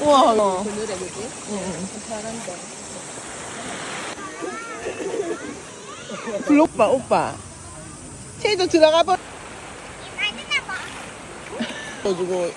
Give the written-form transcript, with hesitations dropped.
우와. 그늘에 그지? 응. 잘한다. 블록바 오빠. 채이도 들어가 버. 가지고